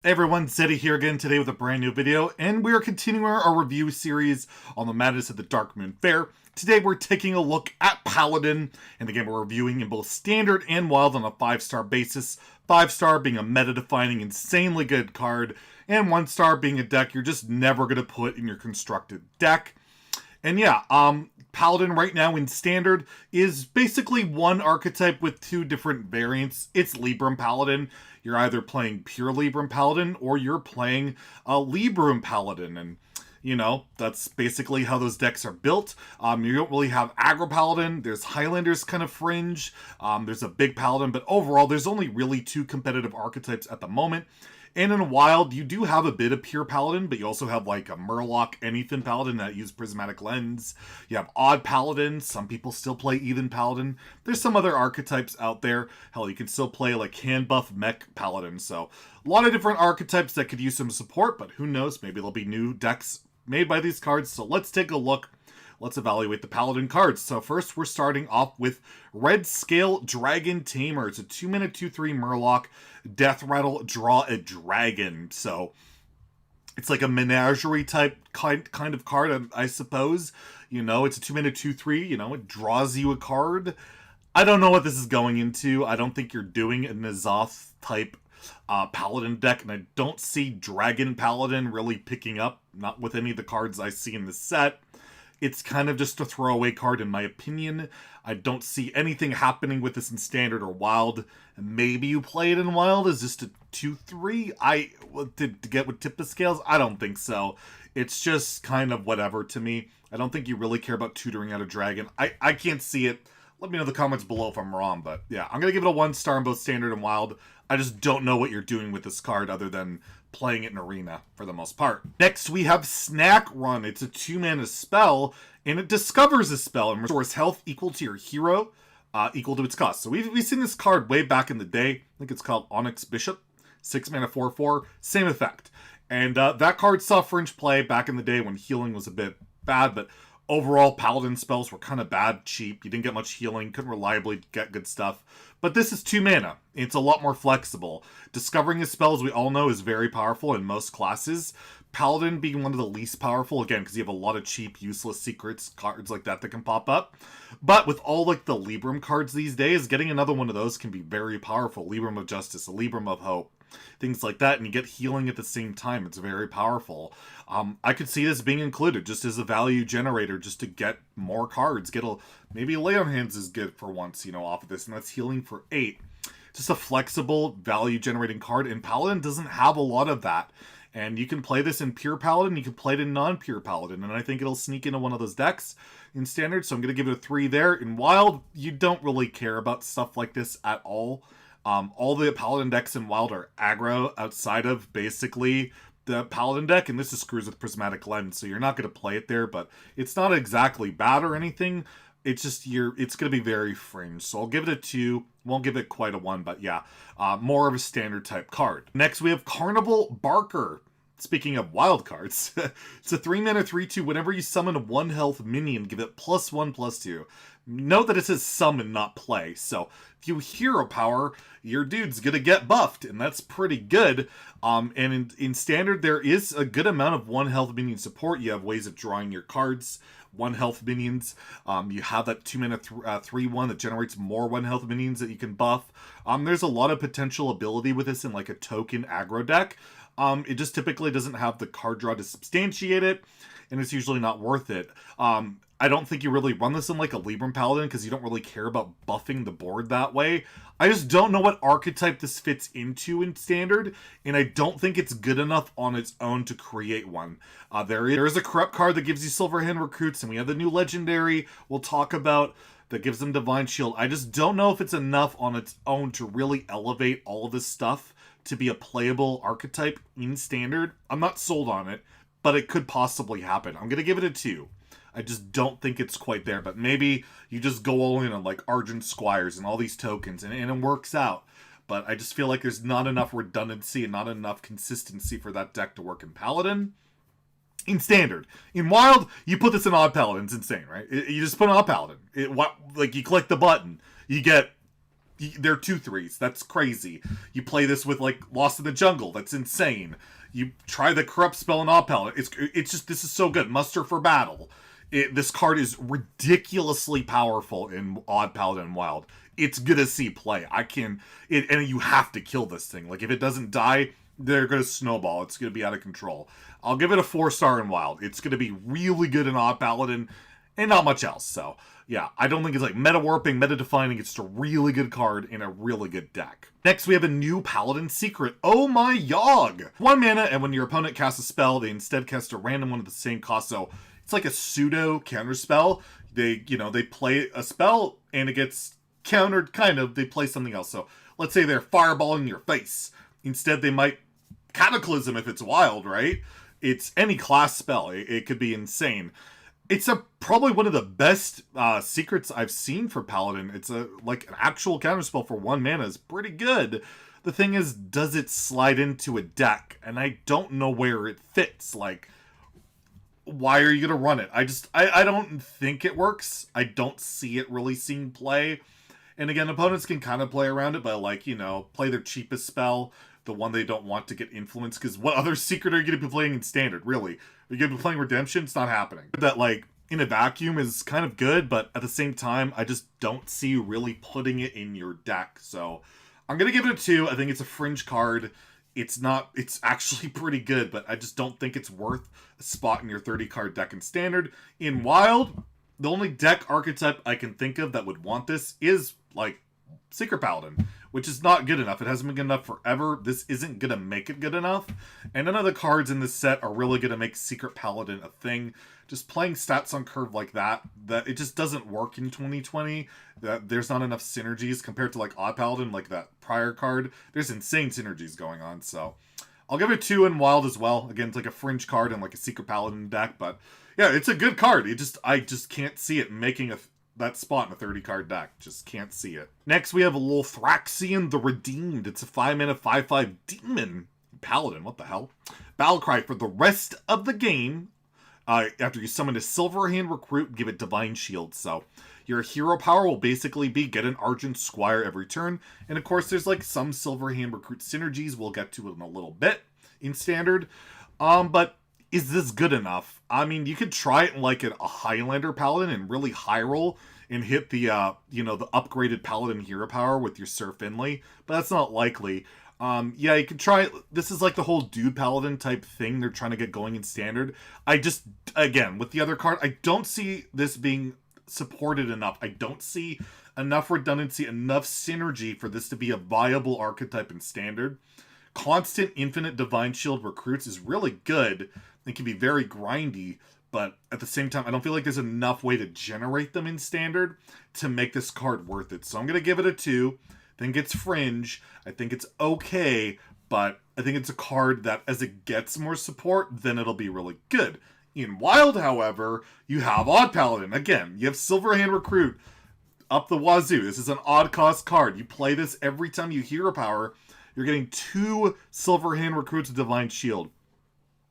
Hey everyone, Zeddy here again today with a brand new video, and we are continuing our review series on the madness of the Darkmoon Faire. Today we're taking a look at Paladin, and again we're reviewing in both Standard and Wild on a 5-star basis. 5-star being a meta-defining, insanely good card, and 1-star being a deck you're just never going to put in your constructed deck. And yeah, Paladin right now in Standard is basically one archetype with two different variants. It's Libram Paladin. You're either playing pure Libram Paladin or you're playing a Libram Paladin. And, you know, that's basically how those decks are built. You don't really have Aggro Paladin. There's Highlanders kind of fringe. There's a big Paladin. But overall, there's only really two competitive archetypes at the moment. And in Wild, you do have a bit of pure Paladin, but you also have like a Murloc anything Paladin that use Prismatic Lens. You have Odd Paladin. Some people still play Even Paladin. There's some other archetypes out there. Hell, you can still play like Hand Buff Mech Paladin. So a lot of different archetypes that could use some support, but who knows? Maybe there'll be new decks made by these cards. So let's take a look. Let's evaluate the Paladin cards. So first, we're starting off with Redscale Dragon Tamer. It's a 2-mana 2/3 Murloc. Death Rattle, draw a dragon. So it's like a menagerie type kind of card, I suppose. You know, it's a 2-mana 2/3. You know, it draws you a card. I don't know what this is going into. I don't think you're doing a N'Zoth type Paladin deck, and I don't see Dragon Paladin really picking up, not with any of the cards I see in the set. It's kind of just a throwaway card in my opinion. I don't see anything happening with this in Standard or Wild. Maybe you play it in Wild as just a 2/3. To get with tip of scales? I don't think so. It's just kind of whatever to me. I don't think you really care about tutoring out a dragon. I can't see it. Let me know in the comments below if I'm wrong, but yeah, I'm going to give it a 1-star in both Standard and Wild. I just don't know what you're doing with this card other than playing it in Arena for the most part. Next, we have Snack Run. It's a 2-mana spell, and it discovers a spell and restores health equal to your hero, equal to its cost. So we've seen this card way back in the day. I think it's called Onyx Bishop. 6-mana 4/4, same effect. And that card saw fringe play back in the day when healing was a bit bad, but overall, Paladin spells were kind of bad, cheap. You didn't get much healing, couldn't reliably get good stuff. But this is 2 mana. It's a lot more flexible. Discovering a spell, as we all know, is very powerful in most classes. Paladin being one of the least powerful, again, because you have a lot of cheap, useless secrets, cards like that can pop up. But with all like the Libram cards these days, getting another one of those can be very powerful. Libram of Justice, a Libram of Hope, things like that, and you get healing at the same time. It's very powerful. I could see this being included just as a value generator, just to get more cards. Maybe Lay on Hands is good for once, you know, off of this, and that's healing for 8. Just a flexible value generating card, and Paladin doesn't have a lot of that. And you can play this in pure Paladin, you can play it in non-pure Paladin, and I think it'll sneak into one of those decks in Standard, so I'm going to give it a 3 there. In Wild, you don't really care about stuff like this at all. All the Paladin decks in Wild are aggro outside of basically the Paladin deck, and this is screws with Prismatic Lens, so you're not going to play it there, but it's not exactly bad or anything. It's just it's going to be very fringe, so I'll give it a 2. Won't give it quite a 1, but yeah, more of a Standard type card. Next, we have Carnival Barker. Speaking of wild cards, it's a 3-mana 3/2. Whenever you summon a 1 health minion, give it +1/+2. Note that it says summon, not play. So if you hero power, your dude's gonna get buffed, and that's pretty good. And in Standard, there is a good amount of 1 health minion support. You have ways of drawing your cards, 1 health minions. You have that 2-mana 3/1 that generates more 1 health minions that you can buff. There's a lot of potential ability with this in like a token aggro deck. It just typically doesn't have the card draw to substantiate it, and it's usually not worth it. I don't think you really run this in like a Libram Paladin because you don't really care about buffing the board that way. I just don't know what archetype this fits into in Standard, and I don't think it's good enough on its own to create one. There is a Corrupt card that gives you Silverhand Recruits, and we have the new Legendary we'll talk about that gives them Divine Shield. I just don't know if it's enough on its own to really elevate all of this stuff to be a playable archetype in Standard. I'm not sold on it, but it could possibly happen. I'm going to give it a 2. I just don't think it's quite there, but maybe you just go all in on like Argent Squires and all these tokens, and it works out. But I just feel like there's not enough redundancy and not enough consistency for that deck to work in Paladin. In Standard. In Wild, you put this in Odd Paladin. It's insane, right? You just put an Odd Paladin. Like, you click the button. You get they're 2/3s. That's crazy. You play this with like Lost in the Jungle. That's insane. You try the Corrupt spell in Odd Paladin. It's just, this is so good. Muster for Battle. This card is ridiculously powerful in Odd Paladin and Wild. It's gonna see play. And you have to kill this thing. Like, if it doesn't die, they're gonna snowball. It's gonna be out of control. I'll give it a 4-star in Wild. It's gonna be really good in Odd Paladin, and not much else. So yeah, I don't think it's like meta warping, meta defining. It's just a really good card in a really good deck. Next, we have a new Paladin secret. Oh my Yogg! 1 mana, and when your opponent casts a spell, they instead cast a random one at the same cost. So it's like a pseudo counter spell. They play a spell and it gets countered, kind of. They play something else. So let's say they're fireballing your face. Instead, they might Cataclysm if it's Wild, right? It's any class spell. It could be insane. It's probably one of the best secrets I've seen for Paladin. It's like an actual counterspell for 1 mana is pretty good. The thing is, does it slide into a deck? And I don't know where it fits. Like, why are you going to run it? I don't think it works. I don't see it really seeing play. And again, opponents can kind of play around it by, like, play their cheapest spell, the one they don't want to get influenced, because what other secret are you going to be playing in Standard, really? Are you going to be playing Redemption? It's not happening. That, like, in a vacuum is kind of good, but at the same time, I just don't see really putting it in your deck. So I'm going to give it a 2. I think it's a fringe card. It's actually pretty good, but I just don't think it's worth a spot in your 30-card deck in Standard. In Wild, the only deck archetype I can think of that would want this is, like, Secret Paladin, which is not good enough. It hasn't been good enough forever. This isn't going to make it good enough. And none of the cards in this set are really going to make Secret Paladin a thing. Just playing stats on curve like that it just doesn't work in 2020. There's not enough synergies compared to, like, Odd Paladin, like that prior card. There's insane synergies going on, so I'll give it a 2 in Wild as well. Again, it's like a fringe card and like a Secret Paladin deck, but yeah, it's a good card. I just can't see it making that spot in a 30-card deck. Just can't see it. Next, we have a little Thraxion the Redeemed. It's a 5-mana 5/5 demon paladin. What the hell? Battlecry for the rest of the game. After you summon a Silverhand Recruit, give it Divine Shield. So your hero power will basically be get an Argent Squire every turn. And of course, there's like some Silverhand Recruit synergies. We'll get to it in a little bit in Standard. But is this good enough? I mean, you could try it in like a Highlander Paladin and really high roll and hit the the upgraded Paladin hero power with your Sir Finley, but that's not likely. Yeah, you could try it. This is like the whole Dude Paladin type thing they're trying to get going in Standard. Again, with the other card, I don't see this being supported enough. I don't see enough redundancy, enough synergy for this to be a viable archetype in Standard. Constant Infinite Divine Shield Recruits is really good. It can be very grindy, but at the same time, I don't feel like there's enough way to generate them in Standard to make this card worth it. So I'm going to give it a 2. I think it's fringe. I think it's okay, but I think it's a card that as it gets more support, then it'll be really good. In Wild, however, you have Odd Paladin. Again, you have Silverhand Recruit up the wazoo. This is an odd cost card. You play this every time you hero power. You're getting 2 Silverhand Recruits with Divine Shield.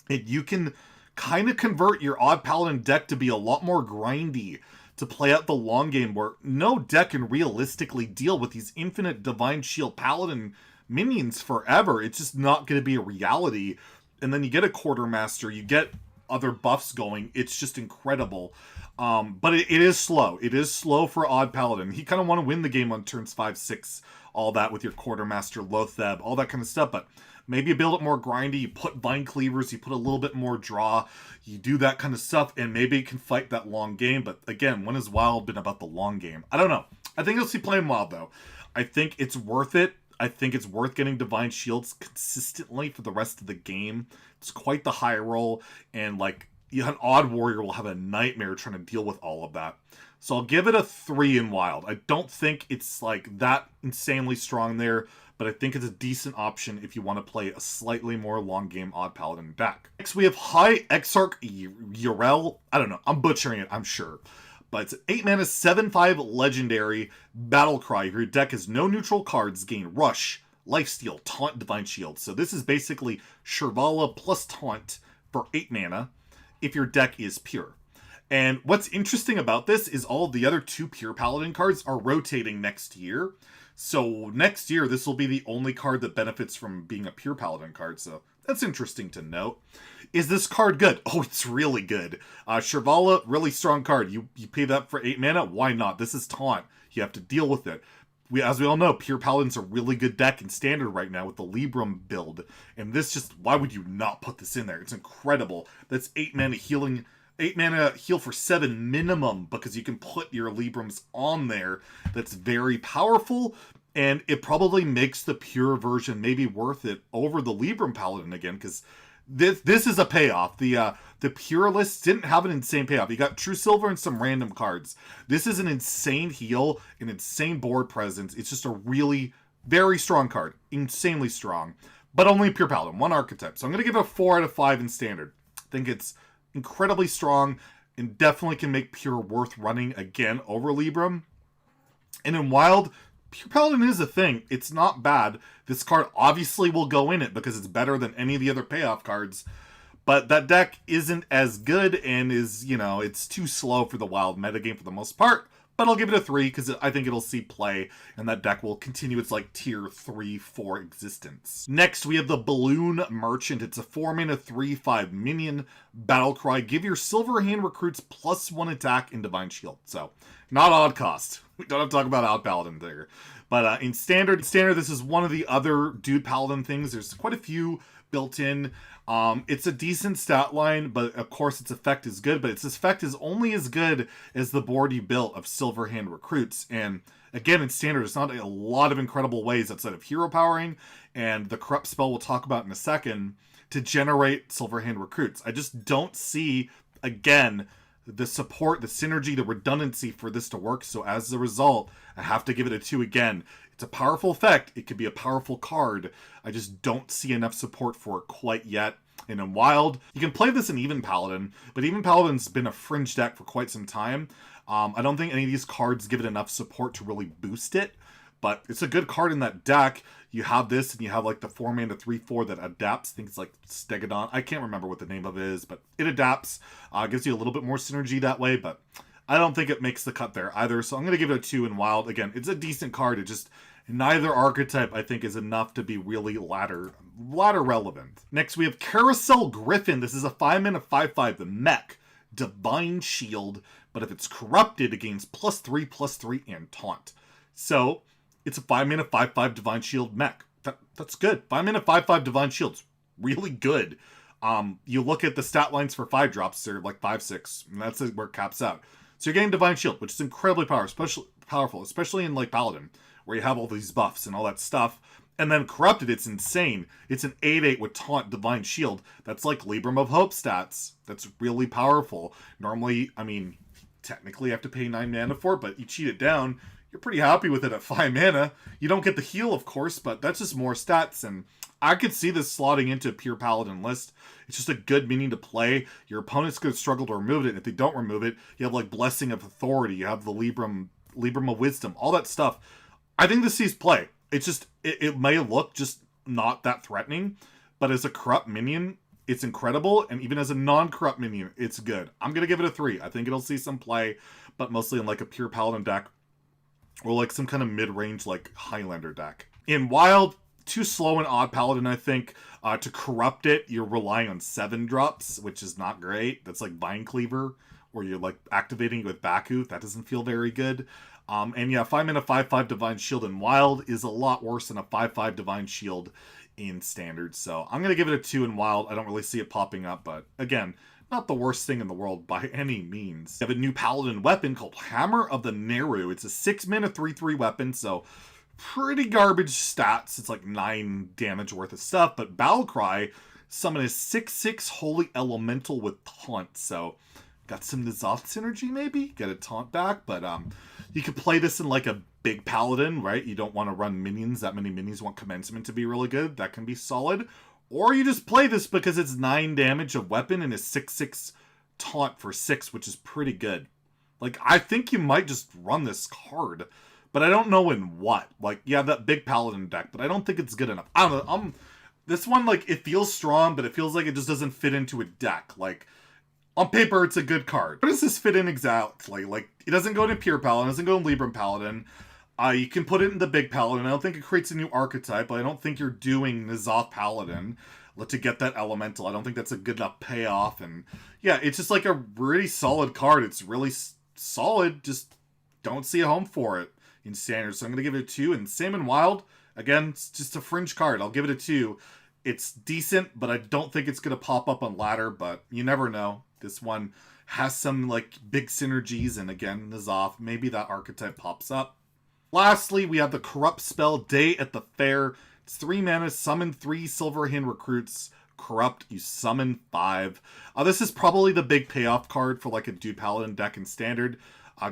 And you can kind of convert your Odd Paladin deck to be a lot more grindy, to play out the long game where no deck can realistically deal with these infinite Divine Shield Paladin minions forever. It's just not going to be a reality. And then you get a Quartermaster, you get other buffs going. It's just incredible. But it is slow. It is slow for Odd Paladin. He kind of want to win the game on turns 5, 6, all that with your Quartermaster, Lotheb, all that kind of stuff. But maybe you build it more grindy, you put Vine Cleavers, you put a little bit more draw, you do that kind of stuff, and maybe it can fight that long game. But again, when has Wild been about the long game? I don't know. I think you'll see playing Wild, though. I think it's worth it. I think it's worth getting Divine Shields consistently for the rest of the game. It's quite the high roll, and like an Odd Warrior will have a nightmare trying to deal with all of that. So I'll give it a 3 in Wild. I don't think it's like that insanely strong there, but I think it's a decent option if you want to play a slightly more long game Odd Paladin deck. Next, we have High Exarch Yrel. I don't know. I'm butchering it, I'm sure. But it's an 8-mana 7/5 legendary Battlecry. Your deck has no neutral cards. Gain Rush, Lifesteal, Taunt, Divine Shield. So this is basically Shirvala plus Taunt for 8 mana if your deck is pure. And what's interesting about this is all the other 2 pure Paladin cards are rotating next year. So next year, this will be the only card that benefits from being a pure Paladin card, so that's interesting to note. Is this card good? Oh, it's really good. Shrivala, really strong card. You pay that for 8 mana? Why not? This is Taunt. You have to deal with it. As we all know, Pure Paladin's a really good deck in Standard right now with the Libram build. And this just, why would you not put this in there? It's incredible. That's 8 mana healing, 8 mana heal for 7 minimum, because you can put your Librams on there. That's very powerful, and it probably makes the pure version maybe worth it over the Libram Paladin again, because this is a payoff. The pure list didn't have an insane payoff. You got True Silver and some random cards. This is an insane heal, an insane board presence. It's just a really very strong card, insanely strong, but only pure Paladin, one archetype. So I'm gonna give it a 4 out of 5 in Standard. I think it's incredibly strong and definitely can make pure worth running again over Libram. And in Wild, Pure Paladin is a thing. It's not bad. This card obviously will go in it because it's better than any of the other payoff cards. But that deck isn't as good and is, it's too slow for the Wild metagame for the most part. But I'll give it a 3 because I think it'll see play and that deck will continue its tier 3-4 existence. Next, we have the Balloon Merchant. It's a 4-mana 3/5 minion battlecry. Give your Silverhand recruits +1 attack in Divine Shield. So, not odd cost. We don't have to talk about Odd Paladin there. But in Standard, this is one of the other Dude Paladin things. There's quite a few built in. It's a decent stat line, but of course its effect is good, but its effect is only as good as the board you built of Silverhand recruits. And again, in Standard, it's not a lot of incredible ways outside of hero powering and the corrupt spell we'll talk about in a second to generate Silverhand recruits. I just don't see, again, the support, the synergy, the redundancy for this to work. So as a result, I have to give it a 2 again. It's a powerful effect. It could be a powerful card. I just don't see enough support for it quite yet. And in Wild, you can play this in Even Paladin, but Even Paladin's been a fringe deck for quite some time. I don't think any of these cards give it enough support to really boost it, but it's a good card in that deck. You have this, and you have the 4-mana 3/4 that adapts. I think it's Stegodon. I can't remember what the name of it is, but it adapts. Gives you a little bit more synergy that way, but I don't think it makes the cut there either. So I'm going to give it a 2 in Wild. Again, it's a decent card. It just, neither archetype, I think, is enough to be really ladder relevant. Next, we have Carousel Gryphon. This is a 5-mana 5/5, the mech. Divine Shield, but if it's corrupted, it gains +3/+3 and taunt. So it's a 5-mana 5/5 Divine Shield mech. That's good. 5-mana 5/5 Divine Shield's really good. You look at the stat lines for 5-drops, they're 5/6, and that's where it caps out. So you're getting Divine Shield, which is incredibly powerful, especially in Paladin, where you have all these buffs and all that stuff. And then Corrupted, it's insane. It's an 8/8 with Taunt Divine Shield. That's Libram of Hope stats. That's really powerful. Normally, technically you have to pay 9 mana for it, but you cheat it down, you're pretty happy with it at 5 mana. You don't get the heal, of course, but that's just more stats, and I could see this slotting into a pure Paladin list. It's just a good minion to play. Your opponent's going to struggle to remove it, and if they don't remove it, you have Blessing of Authority, you have the Libram of Wisdom, all that stuff. I think this sees play. It's just, it may look just not that threatening, but as a corrupt minion, it's incredible, and even as a non-corrupt minion, it's good. I'm going to give it a 3. I think it'll see some play, but mostly in a pure Paladin deck, or some kind of mid-range Highlander deck. In Wild, too slow in Odd Paladin, I think. To corrupt it, you're relying on 7-drops, which is not great. That's Vine Cleaver, or you're activating it with Baku. That doesn't feel very good. And yeah, 5-mana 5/5 Divine Shield in Wild is a lot worse than a 5/5 Divine Shield in Standard. So I'm going to give it a 2 in Wild. I don't really see it popping up, but again, not the worst thing in the world by any means. We have a new Paladin weapon called Hammer of the Neru. It's a 6-mana 3/3 weapon, so pretty garbage stats. It's 9 damage worth of stuff, but Battlecry, summon a 6/6 Holy Elemental with Taunt, so got some N'Zoth synergy maybe? Get a taunt back, but you could play this in a big Paladin, right? You don't want to run minions. That many minions want Commencement to be really good. That can be solid. Or you just play this because it's 9 damage of weapon and a 6/6 taunt for 6, which is pretty good. I think you might just run this card, but I don't know in what. Yeah, that big Paladin deck, but I don't think it's good enough. I don't know. This one, it feels strong, but it feels like it just doesn't fit into a deck. On paper, it's a good card. Where does this fit in exactly? It doesn't go into Pure Paladin, it doesn't go in Libram Paladin. You can put it in the big Paladin. I don't think it creates a new archetype, but I don't think you're doing N'Zoth Paladin to get that elemental. I don't think that's a good enough payoff. And yeah, it's just like a really solid card. It's really solid. Just don't see a home for it in standard. So I'm going to give it a 2. And same in wild. Again, it's just a fringe card. I'll give it a 2. It's decent, but I don't think it's going to pop up on ladder. But you never know. This one has some like big synergies. And again, N'Zoth, maybe that archetype pops up. Lastly, we have the Corrupt spell, Day at the Fair. It's 3 mana, summon 3 Silverhand Recruits. Corrupt, you summon 5. This is probably the big payoff card for like a Dude Paladin deck in Standard.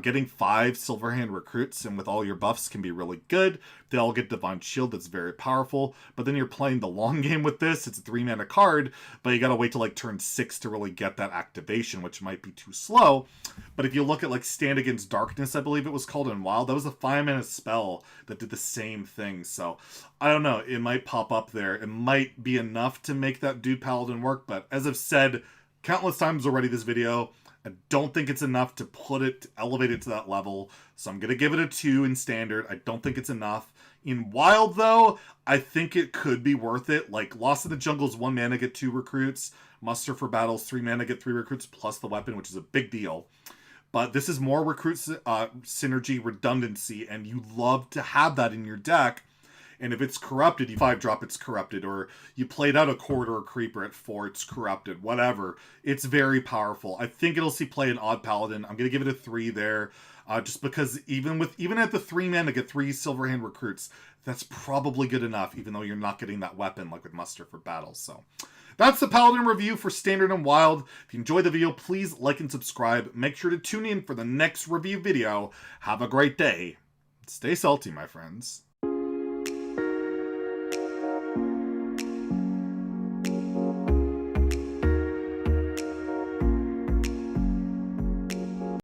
Getting 5 Silverhand Recruits and with all your buffs can be really good. They all get Divine Shield, that's very powerful. But then you're playing the long game with this. It's a 3 mana card, but you gotta wait till like turn 6 to really get that activation, which might be too slow. But if you look at like Stand Against Darkness, I believe it was called in Wild, that was a 5 mana spell that did the same thing. So I don't know, it might pop up there. It might be enough to make that Dude Paladin work, but as I've said countless times already this video, I don't think it's enough to elevate it to that level. So I'm going to give it a 2 in Standard. I don't think it's enough. In Wild, though, I think it could be worth it. Like, Lost in the Jungle is 1 mana, get 2 recruits. Muster for Battles, 3 mana, get 3 recruits, plus the weapon, which is a big deal. But this is more recruit synergy redundancy, and you love to have that in your deck. And if it's corrupted, you 5-drop, it's corrupted. Or you played out a Corridor Creeper at 4, it's corrupted. Whatever. It's very powerful. I think it'll see play in Odd Paladin. I'm going to give it a 3 there. Just because even at the 3 mana, get 3 Silverhand Recruits, that's probably good enough, even though you're not getting that weapon like with Muster for Battles. So that's the Paladin review for Standard and Wild. If you enjoyed the video, please like and subscribe. Make sure to tune in for the next review video. Have a great day. Stay salty, my friends.